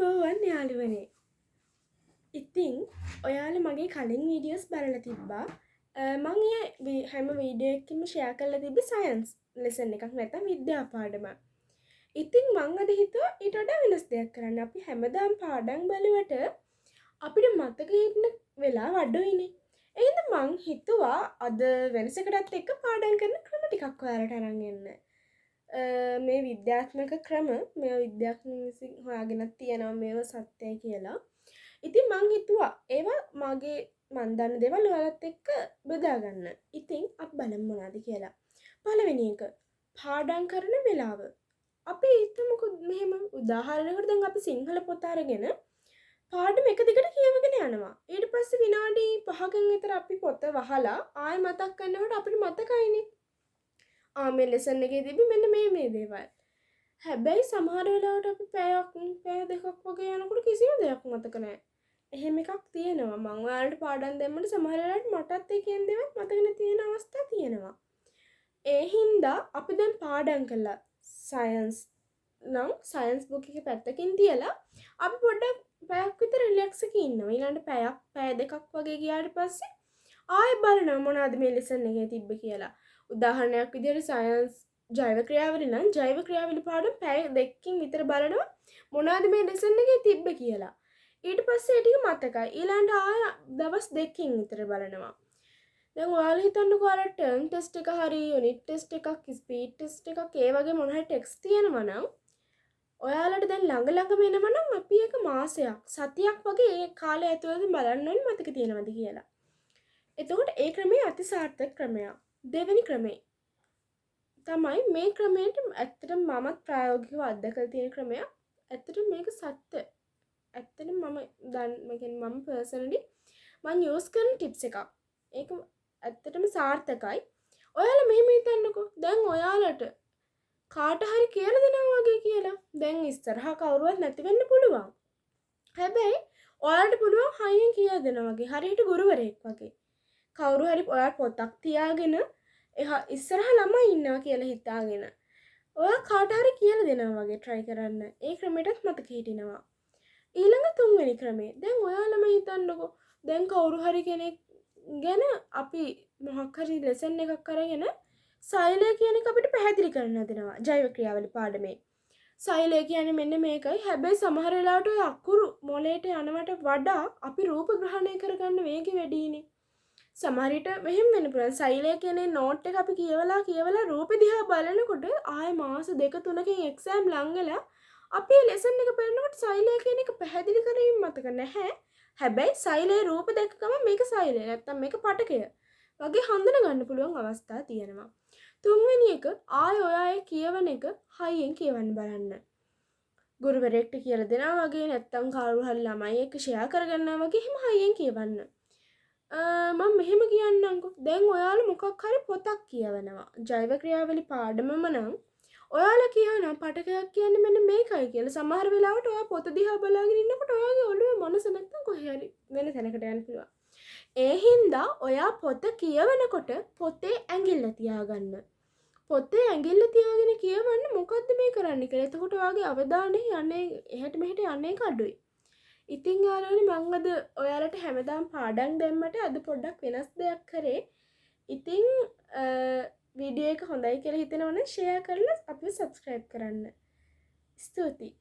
අයිබෝවන් යාළුවනේ. ඉතින් ඔයාලා මගේ කලින් වීඩියෝස් බලලා තිබ්බා. මම හැම වීඩියෝ එකකින්ම ෂෙයා කරලා තිබ්බේ සයන්ස් ලෙසන් එකක් නැත්නම් විද්‍යා පාඩමක්. ඉතින් මං අද හිතුවා ඊට වඩා වෙනස් දෙයක් කරන්න. අපි හැමදාම පාඩම් බලුවට අපිට මතක හිටින වෙලාව අඩුයිනේ. එහෙනම් මං හිතුවා අද වෙනසකටත් එක්ක පාඩම් කරන ක්‍රම ටිකක් ඔයාලට අරන් එන්න. මේ විද්‍යාත්මක ක්‍රම මේ විද්‍යාඥයන් විසින් හොයාගෙනත් තියෙනවා මේව සත්‍යයි කියලා. ඉතින් මං හිතුවා ඒවා මගේ මන් දන්න දේවල් ඔයාලත් එක්ක බෙදා ගන්න. ඉතින් අපි බලමු මොනවද කියලා. පළවෙනි එක පාඩම් කරන වෙලාව. අපි හිතමුකෝ මෙහෙම උදාහරණයකට දැන් අපි සිංහල පොත අරගෙන පාඩම එක දිගට කියවගෙන යනවා. ඊට පස්සේ විනාඩි 5කින් විතර අපි පොත වහලා ආයෙ මතක් කරනකොට අපිට මතකයිනේ. මේ ලෙසන් එකේ තිබි මෙන්න මේ දේවල්. හැබැයි සමහර වෙලාවට අපි පැය දෙකක් වගේ යනකොට කිසිම දෙයක් මතක නැහැ. එහෙම එකක් තියෙනවා. මම ඔයාලට පාඩම් දැම්මම සමහර වෙලාවට මටත් ඒ කියන දේවල් මතක නැති වෙන අවස්ථා තියෙනවා. ඒ හින්දා අපි දැන් පාඩම් කළා සයන්ස් නම් සයන්ස් බුක් එකේ පැත්තකින් තියලා අපි පොඩ්ඩක් පැයක් විතර රිලැක්ස් එකේ ඉන්නවා. ඊළඟට පැය දෙකක් වගේ ගියාට පස්සේ ආයෙ බලනවා මොනවද මේ ලෙසන් එකේ තිබ්බේ කියලා. උදාහරණයක් විදිහට සයන්ස් ජෛව ක්‍රියාවලිය නම් ජෛව ක්‍රියාවලිය පාඩම පැය දෙකකින් විතර බලනවා මොනවද මේ ලෙසන් එකේ තිබ්බේ කියලා. ඊට පස්සේ ඒ ටික මතකයි. ඊළඟට ආය දවස් දෙකකින් විතර බලනවා. දැන් ඔයාලා හිතන්නකෝ අර ටර්ම් ටෙස්ට් එක හරි යුනිට් ටෙස්ට් එකක් ස්පීඩ් ටෙස්ට් එකක් ඒ වගේ මොන හරි ටෙක්ස්ට් තියෙනවා නම් ඔයාලට දැන් ළඟම එනවා නම් අපි එක මාසයක් සතියක් වගේ ඒ කාලය ඇතුළත බලන්න ඕනේ මතක තියෙනවද කියලා. එතකොට ඒ ක්‍රමය අති සාර්ථක ක්‍රමයක්. දෙවෙනි ක්‍රමය තමයි මේ ක්‍රමයට ඇත්තටම මමත් ප්‍රායෝගිකව අත්දැකලා තියෙන ක්‍රමයක්. ඇත්තටම මේක සත්‍ය. ඇත්තටම මම පර්සනලි මම යූස් කරන ටිප්ස් එකක්. ඒක ඇත්තටම සාර්ථකයි. ඔයාලා මෙහෙම හිතන්නකෝ. දැන් ඔයාලට කාට හරි කියලා දෙනවා වගේ කියලා. දැන් ඉස්සරහා කවුරුවත් නැති වෙන්න පුළුවන්. හැබැයි ඔයාලට පුළුවන් හයියෙන් කියලා දෙනවා වගේ. හරියට ගුරුවරයෙක් වගේ. කවුරු හරි ඔයාලා පොතක් තියාගෙන ඉස්සරහා ළමයි ඉන්නවා කියලා හිතාගෙන ඔයා කාට හරි කියලා දෙනවා වගේ try කරන්න. ඒ ක්‍රමයටත් මතක හිටිනවා. ඊළඟ තුන්වෙනි ක්‍රමය. දැන් ඔයාලම හිතන්නකෝ. දැන් කවුරු හරි කෙනෙක් ගැන අපි මොකක් හරි ලෙසන් එකක් අරගෙන සෛලය කියන එක අපිට පැහැදිලි කරන්න දෙනවා ජෛව ක්‍රියාවලිය පාඩමේ. සෛලය කියන්නේ මෙන්න මේකයි. හැබැයි සමහර වෙලාවට ඔය අකුරු මොලේට යනවට වඩා අපි රූප ග්‍රහණය කරගන්න වේගෙ වැඩිනේ. සමහර විට මෙහෙම වෙන්න පුළුවන්. සෛලය කියන්නේ නෝට් එක අපි කියවලා රූපෙ දිහා බලනකොට ආයෙ මාස 2-3කින් එක්සෑම් ලඟ වෙලා අපි ලෙසන් එක බලනකොට සෛලය කියන එක පැහැදිලි කරගන්න මතක නැහැ. හැබැයි සෛලයේ රූප දැක්ක ගමන් මේක සෛලය නැත්තම් මේක පටකය වගේ හඳුන ගන්න පුළුවන් අවස්ථා තියෙනවා. තුන්වෙනි එක ආයෙ ඔයා කියවන එක හයියෙන් කියවන්න බලන්න. ගුරුවරයෙක්ට කියලා දෙනවා වගේ නැත්තම් කවුරු හරි ළමයි එක්ක ෂෙයා කරගන්නවා වගේ එහෙම හයියෙන් කියවන්න. මම මෙහෙම කියන්නම්කෝ. දැන් ඔයාලා මොකක් හරි පොතක් කියවනවා. ජෛව ක්‍රියාවලිය පාඩමම නම් ඔයාලා කියනවා පටකයක් කියන්නේ මෙන්න මේකයි කියලා. සමහර වෙලාවට ඔයා පොත දිහා බලාගෙන ඉන්නකොට ඔයාගේ ඔළුවේ මනස නැත්තම් කොහේ හරි වෙන තැනකට යන්න පුළුවන්. ඒ හින්දා ඔයා පොත කියවනකොට පොතේ ඇඟිල්ල තියාගන්න. පොතේ ඇඟිල්ල තියාගෙන කියවන්න මොකද්ද මේ කරන්නේ කියලා. එතකොට ඔයාගේ අවධානය යන්නේ එහෙට මෙහෙට යන්නේ අඩුයි. ඉතින් යාළුවනේ මම අද ඔයාලට හැමදාම පාඩම් දැම්මට අද පොඩ්ඩක් වෙනස් දෙයක් කරේ. ඉතින් වීඩියෝ එක හොඳයි කියලා හිතෙනවනම් ෂෙයා කරලා අපිව සබ්ස්ක්‍රයිබ් කරන්න. ස්තුතියි.